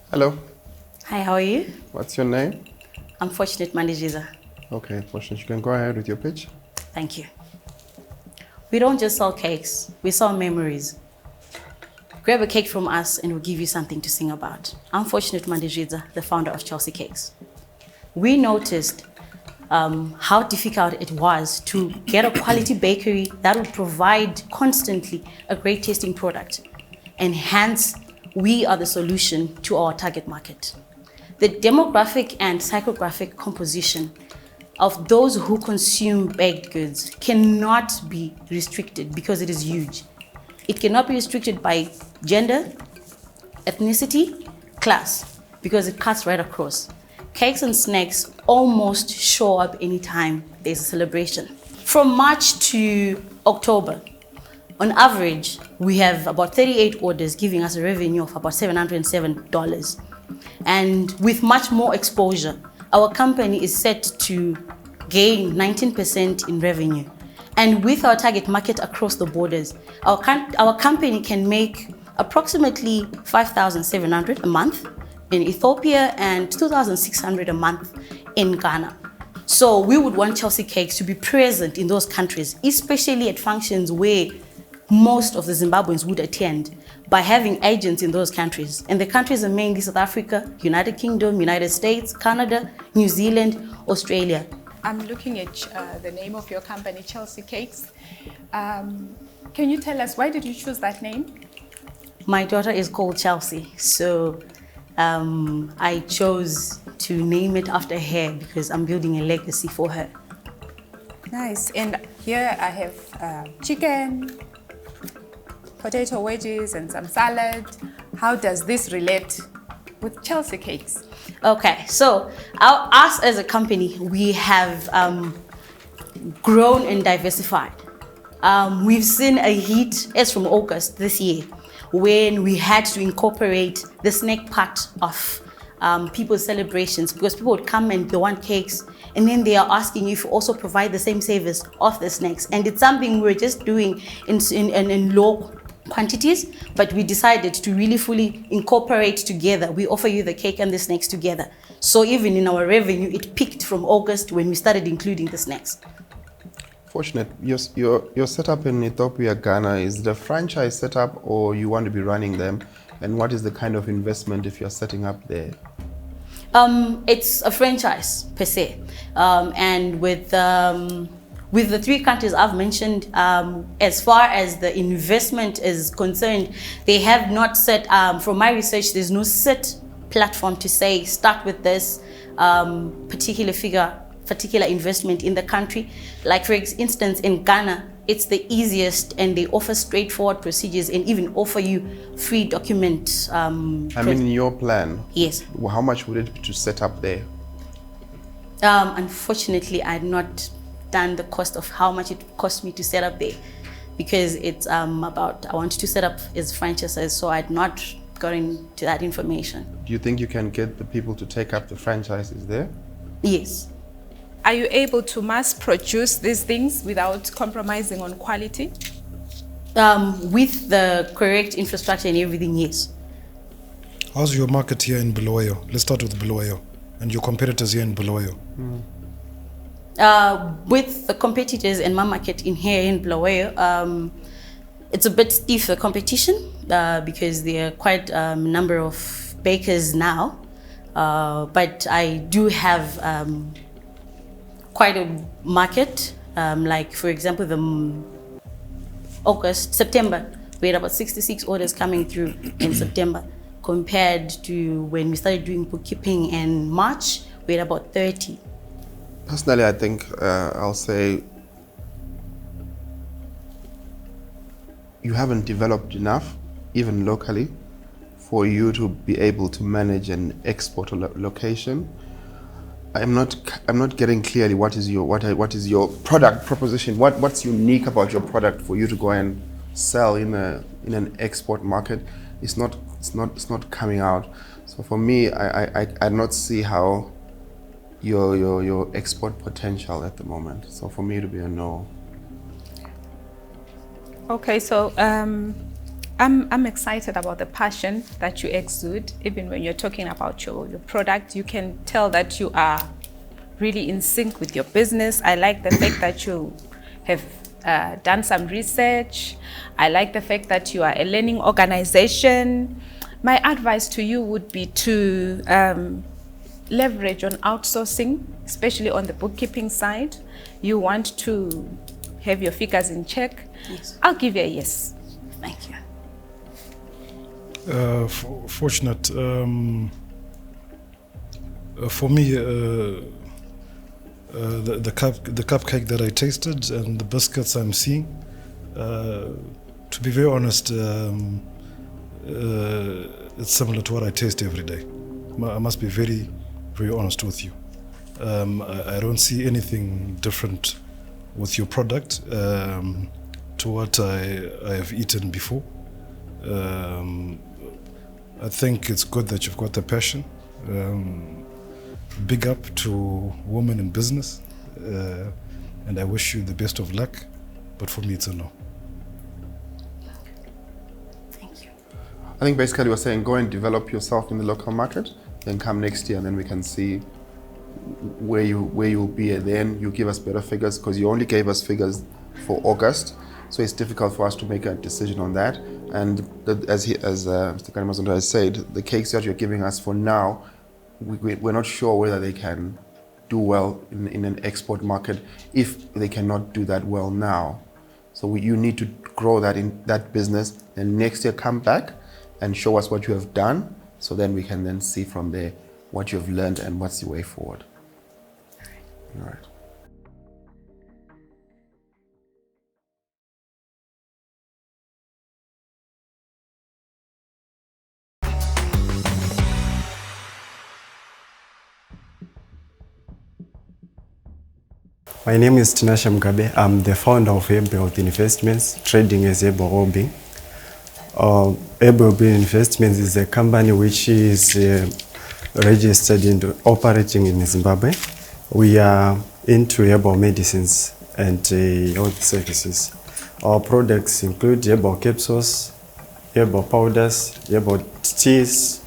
Hello. Hi, how are you? What's your name? I'm Fortunate Mandijiza. Okay, Fortunate, you can go ahead with your pitch. Thank you. We don't just sell cakes, we sell memories. Grab a cake from us and we'll give you something to sing about. I'm Fortunate Mandijiza, the founder of Chelsea Cakes. We noticed how difficult it was to get a quality bakery that would provide constantly a great tasting product. And hence, we are the solution to our target market. The demographic and psychographic composition of those who consume baked goods cannot be restricted because it is huge. It cannot be restricted by gender, ethnicity, class, because it cuts right across. Cakes and snacks almost show up anytime there's a celebration. From March to October, on average, we have about 38 orders giving us a revenue of about $707. And with much more exposure, our company is set to gain 19% in revenue. And with our target market across the borders, our company can make approximately $5,700 a month in Ethiopia and $2,600 a month in Ghana. So we would want Chelsea Cakes to be present in those countries, especially at functions where most of the Zimbabweans would attend, by having agents in those countries. And the countries are mainly South Africa, United Kingdom, United States, Canada, New Zealand, Australia. I'm looking at the name of your company, Chelsea Cakes. Can you tell us, why did you choose that name? My daughter is called Chelsea, so I chose to name it after her because I'm building a legacy for her. Nice. And here I have chicken, potato wedges, and some salad. How does this relate with Chelsea Cakes? Okay, so us as a company, we have grown and diversified. We've seen a hit as from August this year, when we had to incorporate the snack part of people's celebrations, because people would come and they want cakes, and then they are asking you if you also provide the same service of the snacks. And it's something we're just doing in low quantities, but we decided to really fully incorporate together. We offer you the cake and the snacks together. So even in our revenue, it peaked from August when we started including the snacks. Fortunate, your setup in Ethiopia, Ghana, is the franchise setup or you want to be running them? And what is the kind of investment if you're setting up there? It's a franchise per se. And with the three countries I've mentioned, as far as the investment is concerned, they have not set, from my research, there's no set platform to say, start with this particular investment in the country. Like for instance, in Ghana, it's the easiest and they offer straightforward procedures and even offer you free document. I mean, in your plan? Yes. How much would it be to set up there? Unfortunately, I had not done the cost of how much it cost me to set up there, because it's I wanted to set up as franchises, so I'd not gotten to that information. Do you think you can get the people to take up the franchises there? Yes. Are you able to mass produce these things without compromising on quality? With the correct infrastructure and everything, yes. How's your market here in Bulawayo? Let's start with Bulawayo and your competitors here in Bulawayo. With the competitors and my market in here in Bulawayo, it's a bit stiff, the competition, because there are quite a number of bakers now. But I do have quite a market, like for example, September, we had about 66 orders coming through in September, compared to when we started doing bookkeeping in March, we had about 30. Personally, I think I'll say you haven't developed enough, even locally, for you to be able to manage and export a location. I'm not getting clearly what is your product proposition. What's unique about your product for you to go and sell in an export market? It's not coming out. So for me, I do not see how your export potential at the moment. So for me, to be a no. Okay, so I'm excited about the passion that you exude. Even when you're talking about your product, you can tell that you are really in sync with your business. I like the fact that you have done some research. I like the fact that you are a learning organization. My advice to you would be to leverage on outsourcing, especially on the bookkeeping side. You want to have your figures in check. Yes. I'll give you a yes. Thank you. Fortunate. For me, the cupcake that I tasted and the biscuits I'm seeing, to be very honest, it's similar to what I taste every day. I must be very, very honest with you. I don't see anything different with your product to what I have eaten before. I think it's good that you've got the passion. Big up to women in business, and I wish you the best of luck, but for me it's a no. Thank you. I think basically we're saying go and develop yourself in the local market, then come next year and then we can see where you'll be, and then you give us better figures, because you only gave us figures for August, so it's difficult for us to make a decision on that. And as Mr. KARIMAZONDO has said, the cakes that you're giving us for now, we're not sure whether they can do well in an export market if they cannot do that well now. So you need to grow that in that business, and next year come back and show us what you have done, so then we can then see from there what you have learned and what's the way forward. All right. My name is TINASHE MUGABE. I'm the founder of ZHOU Investments, trading as ZHOU. ZHOU Investments is a company which is registered and operating in Zimbabwe. We are into herbal medicines and health services. Our products include herbal capsules, herbal powders, herbal teas,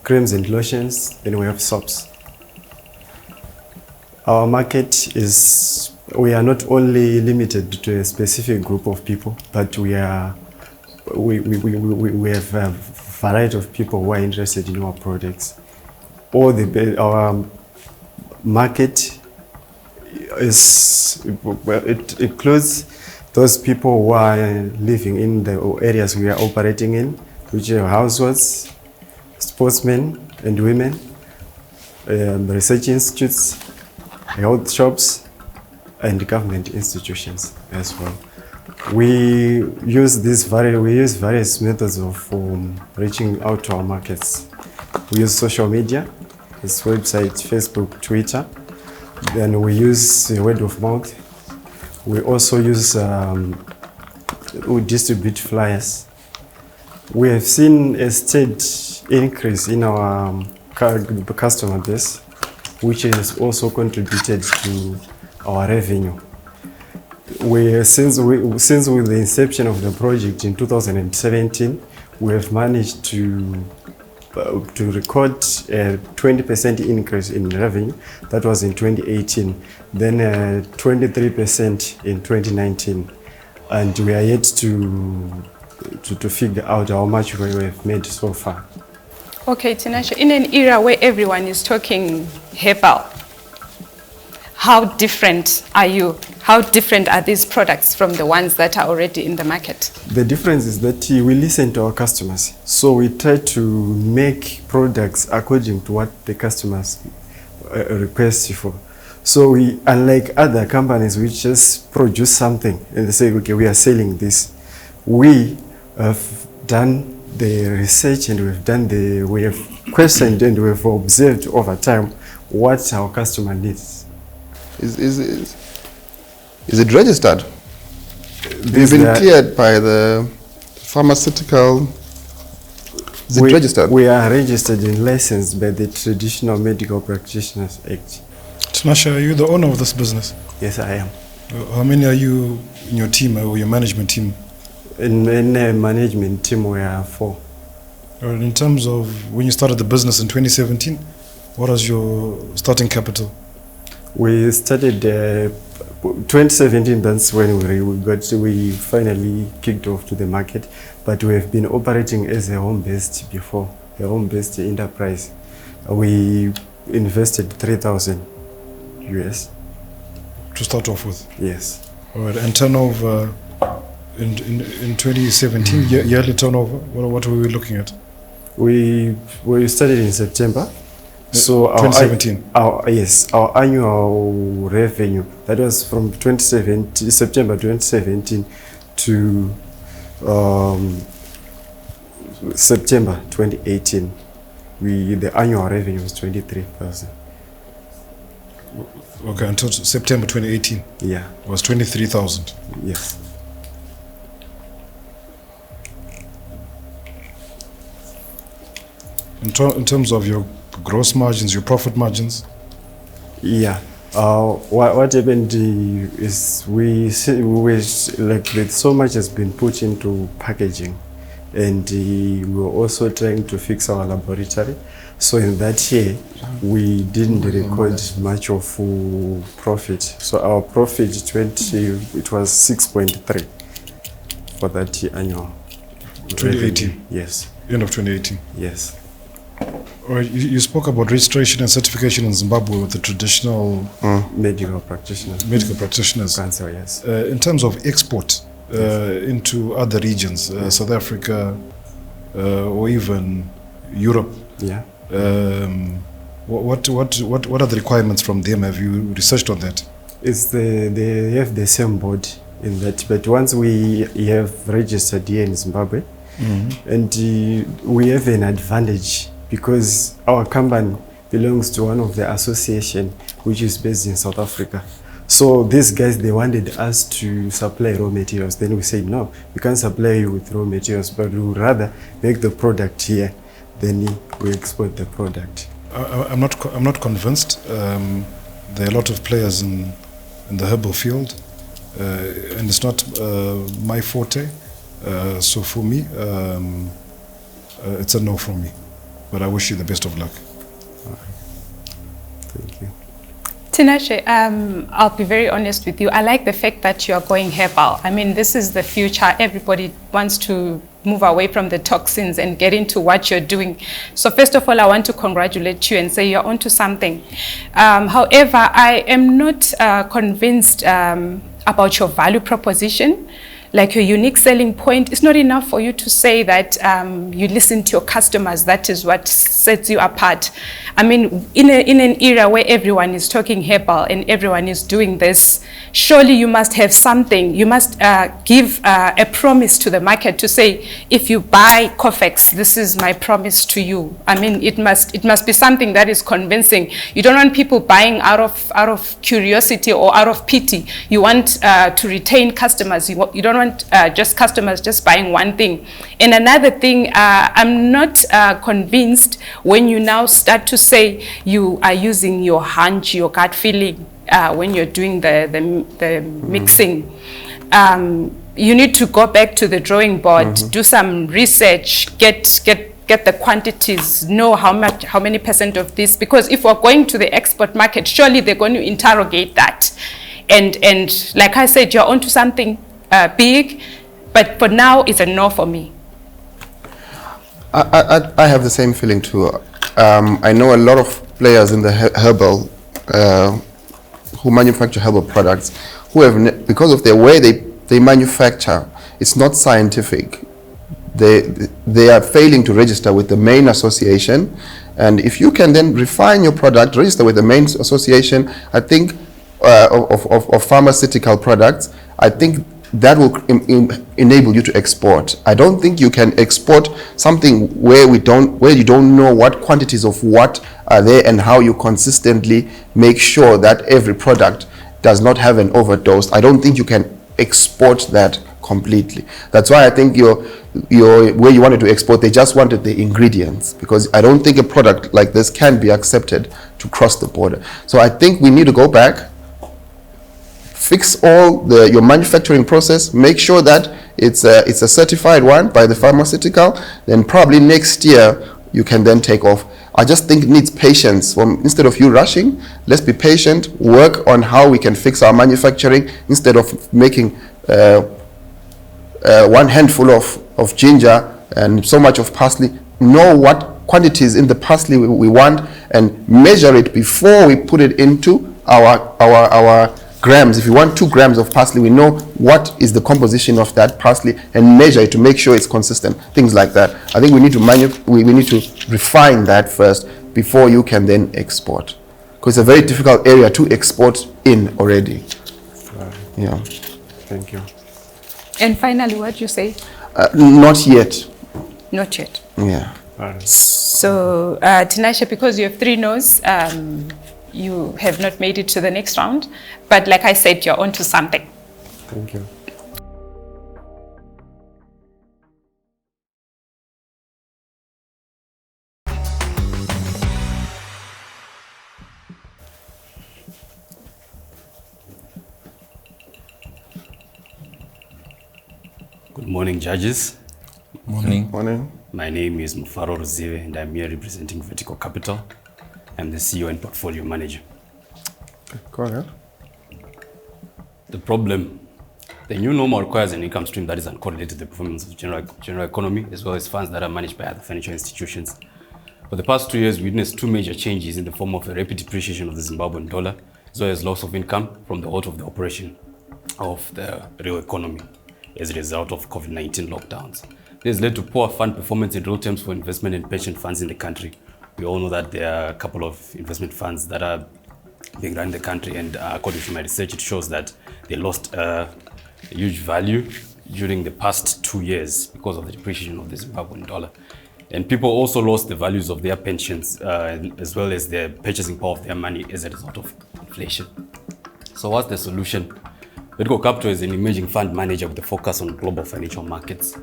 creams and lotions, and we have soaps. Our market is, we are not only limited to a specific group of people, but we have a variety of people who are interested in our products. Our market it includes those people who are living in the areas we are operating in, which are households, sportsmen and women, research institutes, health shops, and government institutions as well. We use various methods of reaching out to our markets. We use social media, it's website, Facebook, Twitter. Then we use word of mouth. We also use, we distribute flyers. We have seen a steady increase in our customer base, which has also contributed to our revenue. Since with the inception of the project in 2017, we have managed to record a 20% increase in revenue. That was in 2018, then 23% in 2019, and we are yet to figure out how much we have made so far. Okay, TINASHE, in an era where everyone is talking herbal, how different are you? How different are these products from the ones that are already in the market? The difference is that we listen to our customers. So we try to make products according to what the customers request for. So we, unlike other companies which just produce something and they say, okay, we are selling this, we have done the research and we have questioned and we have observed over time what our customer needs. Is it registered? You've been cleared by the pharmaceutical. Is it registered? We are registered and licensed by the Traditional Medical Practitioners Act. TINASHE, are you the owner of this business? Yes, I am. How many are you in your team or your management team? In a management team, we are 4. In terms of when you started the business in 2017, what was your starting capital? We started 2017. That's when we finally kicked off to the market. But we have been operating as a home-based before, a home-based enterprise. We invested 3,000 US to start off with. Yes. All right. And turnover in 2017, yearly turnover. What were we looking at? We started in September. So 2017. Our annual revenue, that was from September 2017 to September 2018. The annual revenue was 23,000. Okay, until September 2018. Yeah. It was 23,000. Yes. In terms of your gross margins, your profit margins? Yeah. What happened is we like so much has been put into packaging, and we were also trying to fix our laboratory. So in that year, we didn't record much of profit. So our profit it was 6.3 for that annual. 2018. Revenue. Yes. End of 2018. Yes. All right, you spoke about registration and certification in Zimbabwe with the traditional medical practitioners. Medical practitioners. Cancer, yes. In terms of export into other regions, South Africa or even Europe. Yeah. What are the requirements from them? Have you researched on that? They have the same board in that, but once we have registered here in Zimbabwe, and we have an advantage because our company belongs to one of the association which is based in South Africa. So these guys, they wanted us to supply raw materials. Then we said, no, we can't supply you with raw materials, but we would rather make the product here, then we export the product. I'm not convinced. There are a lot of players in the herbal field, and it's not my forte. So for me, it's a no from me. But I wish you the best of luck. Thank you. Tinashe, I'll be very honest with you. I like the fact that you are going herbal. I mean, this is the future. Everybody wants to move away from the toxins and get into what you're doing. So first of all, I want to congratulate you and say you're onto something. However, I am not convinced about your value proposition. Like your unique selling point, it's not enough for you to say that you listen to your customers. That is what sets you apart. I mean, in an era where everyone is talking herbal and everyone is doing this, surely you must have something. You must give a promise to the market to say, if you buy Cofex, this is my promise to you. I mean, it must be something that is convincing. You don't want people buying out of curiosity or out of pity. You want to retain customers. You don't want just customers just buying one thing. And another thing, I'm not convinced when you now start to say you are using your hunch, your gut feeling when you're doing the mixing. You need to go back to the drawing board, do some research, get the quantities, know how many percent of this, because if we're going to the export market, surely they're going to interrogate that. And like I said, you're onto something big, but for now it's a no for me. I have the same feeling too. I know a lot of players in the herbal who manufacture herbal products who have, because of the way they manufacture, it's not scientific. They are failing to register with the main association, and if you can then refine your product, register with the main association, I think of pharmaceutical products, I think that will enable you to export. I don't think you can export something where you don't know what quantities of what are there and how you consistently make sure that every product does not have an overdose. I don't think you can export that completely. That's why I think where you wanted to export, they just wanted the ingredients, because I don't think a product like this can be accepted to cross the border. So I think we need to go back, fix all your manufacturing process, make sure that it's a certified one by the pharmaceutical, then probably next year you can then take off. I just think it needs patience. Instead of you rushing, let's be patient, work on how we can fix our manufacturing instead of making one handful of ginger and so much of parsley. Know what quantities in the parsley we want and measure it before we put it into our grams. If you want 2 grams of parsley, we know what is the composition of that parsley and measure it to make sure it's consistent. Things like that. I think we need to refine that first before you can then export, because it's a very difficult area to export in already. Yeah. Thank you. And finally, what you say? Not yet. Not yet. Yeah. So, Tinashe, because you have 3 no's, you have not made it to the next round. But like I said, you're onto something. Thank you. Good morning, judges. Morning. Morning. My name is MUFARO RUZIVE and I'm here representing Vertical Capital. I'm the CEO and Portfolio Manager. Go ahead. The problem, the new normal requires an income stream that is uncorrelated to the performance of the general economy, as well as funds that are managed by other financial institutions. For the past 2 years, we witnessed 2 major changes in the form of a rapid depreciation of the Zimbabwean dollar, as well as loss of income from the halt of the operation of the real economy as a result of COVID-19 lockdowns. This led to poor fund performance in real terms for investment and pension funds in the country. We all know that there are a couple of investment funds that are being run in the country, and according to my research, it shows that they lost a huge value during the past 2 years because of the depreciation of the Zimbabwean dollar. And people also lost the values of their pensions as well as the purchasing power of their money as a result of inflation. So what's the solution? Vertical Capital is an emerging fund manager with a focus on global financial markets.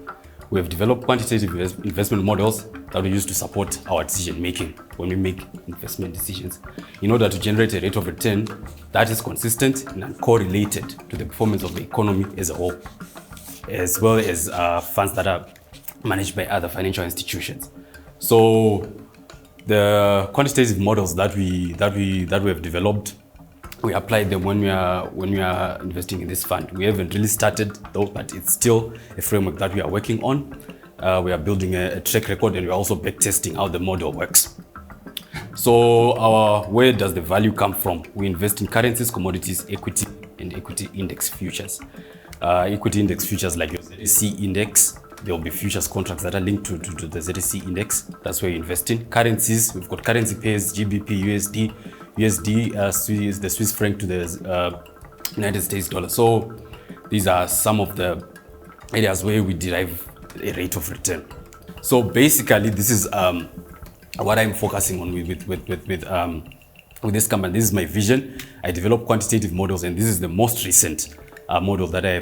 We have developed quantitative investment models that we use to support our decision making when we make investment decisions in order to generate a rate of return that is consistent and uncorrelated to the performance of the economy as a whole, as well as funds that are managed by other financial institutions. So the quantitative models that we have developed, we apply them when we are investing in this fund. We haven't really started though, but it's still a framework that we are working on. We are building a track record, and we're also back testing how the model works. So where does the value come from? We invest in currencies, commodities, equity, and equity index futures. Equity index futures like your ZHOU index, there will be futures contracts that are linked to the ZHOU index. That's where you invest in. Currencies, we've got currency pairs, GBP, USD, the Swiss franc to the United States dollar. So these are some of the areas where we derive a rate of return. So basically, this is what I'm focusing on with this company. This is my vision. I develop quantitative models, and this is the most recent model that I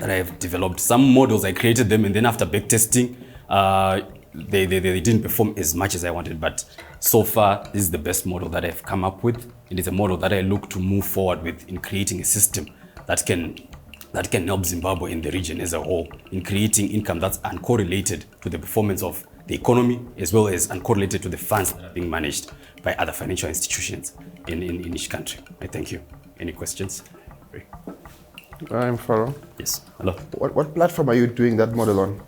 have developed. Some models I created them, and then after back testing, they didn't perform as much as I wanted. But so far, this is the best model that I've come up with. It is a model that I look to move forward with in creating a system that can help Zimbabwe in the region as a whole in creating income that's uncorrelated to the performance of the economy, as well as uncorrelated to the funds that are being managed by other financial institutions in each country. I thank you. Any questions? I'm Faro. Yes. Hello. What platform are you doing that model on?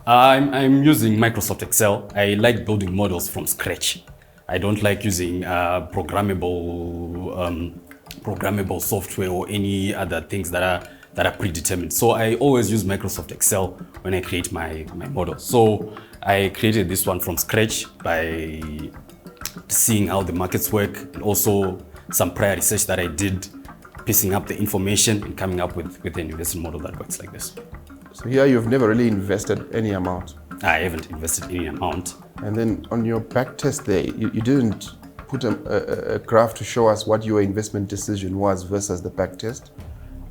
I'm using Microsoft Excel. I like building models from scratch. I don't like using programmable software or any other things that are predetermined. So I always use Microsoft Excel when I create my model. So I created this one from scratch by seeing how the markets work, and also some prior research that I did, piecing up the information and coming up with an investment model that works like this. So here you've never really invested any amount. I haven't invested any amount. And then on your back test there, you didn't put a graph to show us what your investment decision was versus the back test?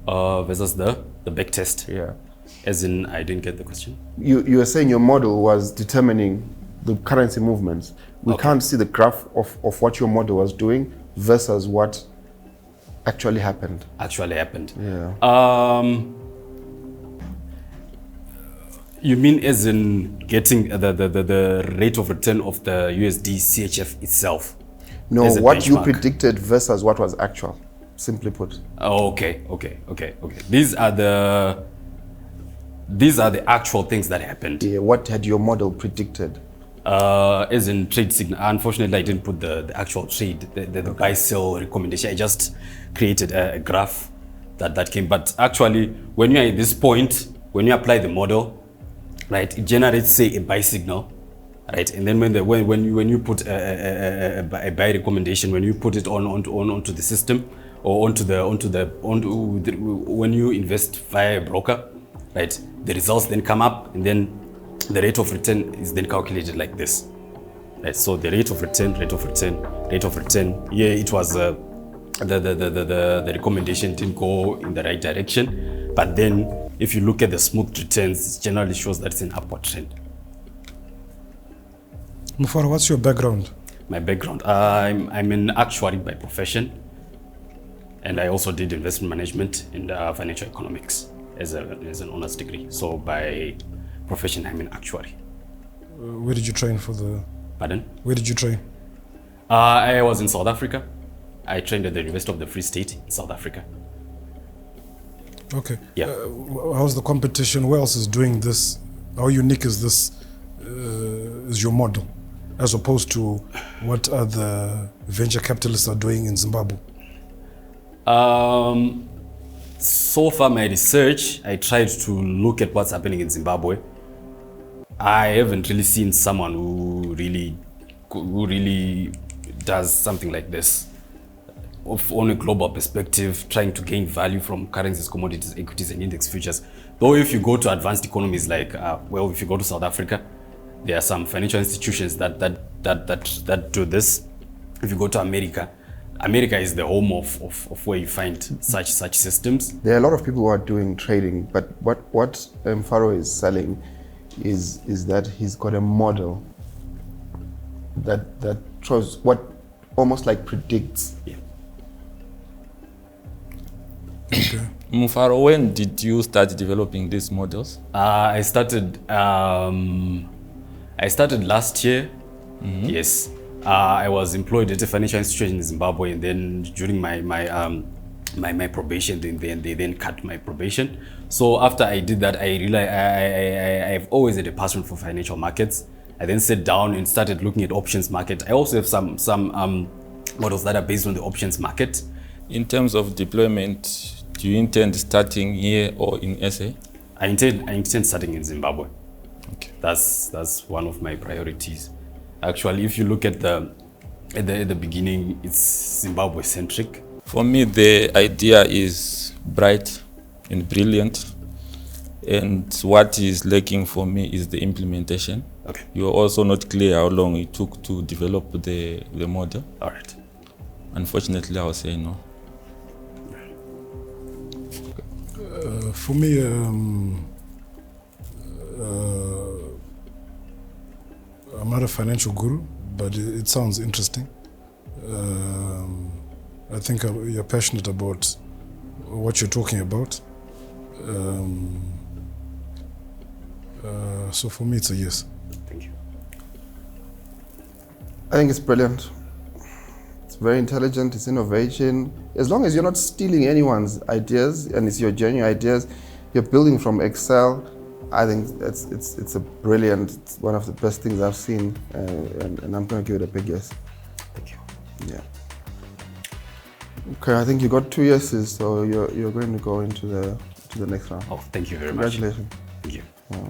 Versus the back test. Yeah. As in, I didn't get the question. You were saying your model was determining the currency movements. We can't see the graph of what your model was doing versus what actually happened. Actually happened. Yeah. You mean as in getting the rate of return of the USD CHF itself? No, as a what you benchmark? predicted versus what was actual, simply put. Oh, okay. These are the actual things that happened. Yeah, what had your model predicted? As in trade signal. Unfortunately, I didn't put the actual trade, the buy sell recommendation. I just created a graph that came. But actually, when you're at this point, when you apply the model, right, it generates, say, a buy signal, right? And then when you put a buy recommendation, when you put it onto the system or when you invest via a broker, right, the results then come up, and then the rate of return is then calculated like this. Right, so the rate of return. Yeah, it was the recommendation didn't go in the right direction, but then if you look at the smooth returns, it generally shows that it's an upward trend. Mufaro, what's your background? My background, I'm an actuary by profession, and I also did investment management and financial economics as an honors degree. So by profession, I'm an actuary. Where did you train for the... Pardon? Where did you train? I was in South Africa. I trained at the University of the Free State in South Africa. Okay. Yeah. How's the competition? Who else is doing this? How unique is this, is your model, as opposed to what other venture capitalists are doing in Zimbabwe? So far, my research, I tried to look at what's happening in Zimbabwe. I haven't really seen someone who really does something like this on a global perspective, trying to gain value from currencies, commodities, equities, and index futures. Though if you go to advanced economies like, if you go to South Africa, there are some financial institutions that do this. If you go to America, America is the home of where you find such systems. There are a lot of people who are doing trading, but what MUFARO is selling is that he's got a model that shows what almost like predicts. Yeah. Okay. MUFARO, when did you start developing these models? I started last year. Yes. I was employed at a financial institution in Zimbabwe, and then during my probation, they then cut my probation. So after I did that, I realized I've always had a passion for financial markets. I then sat down and started looking at options market. I also have some models that are based on the options market. In terms of deployment, do you intend starting here or in SA? I intend starting in Zimbabwe. Okay. That's one of my priorities. Actually, if you look at the beginning, it's Zimbabwe centric. For me, the idea is bright and brilliant, and what is lacking for me is the implementation. Okay. You're also not clear how long it took to develop the model. All right. Unfortunately, I will say no. For me, I'm not a financial guru, but it sounds interesting. I think you're passionate about what you're talking about. So for me, it's a yes. Thank you. I think it's brilliant. It's very intelligent, it's innovation. As long as you're not stealing anyone's ideas and it's your genuine ideas, you're building from Excel, I think it's a brilliant, it's one of the best things I've seen, and I'm going to give it a big yes. Thank you. Yeah. Okay, I think you got 2 yeses, so you're going to go into the next round. Oh, thank you very much. Congratulations. Thank you. Yeah.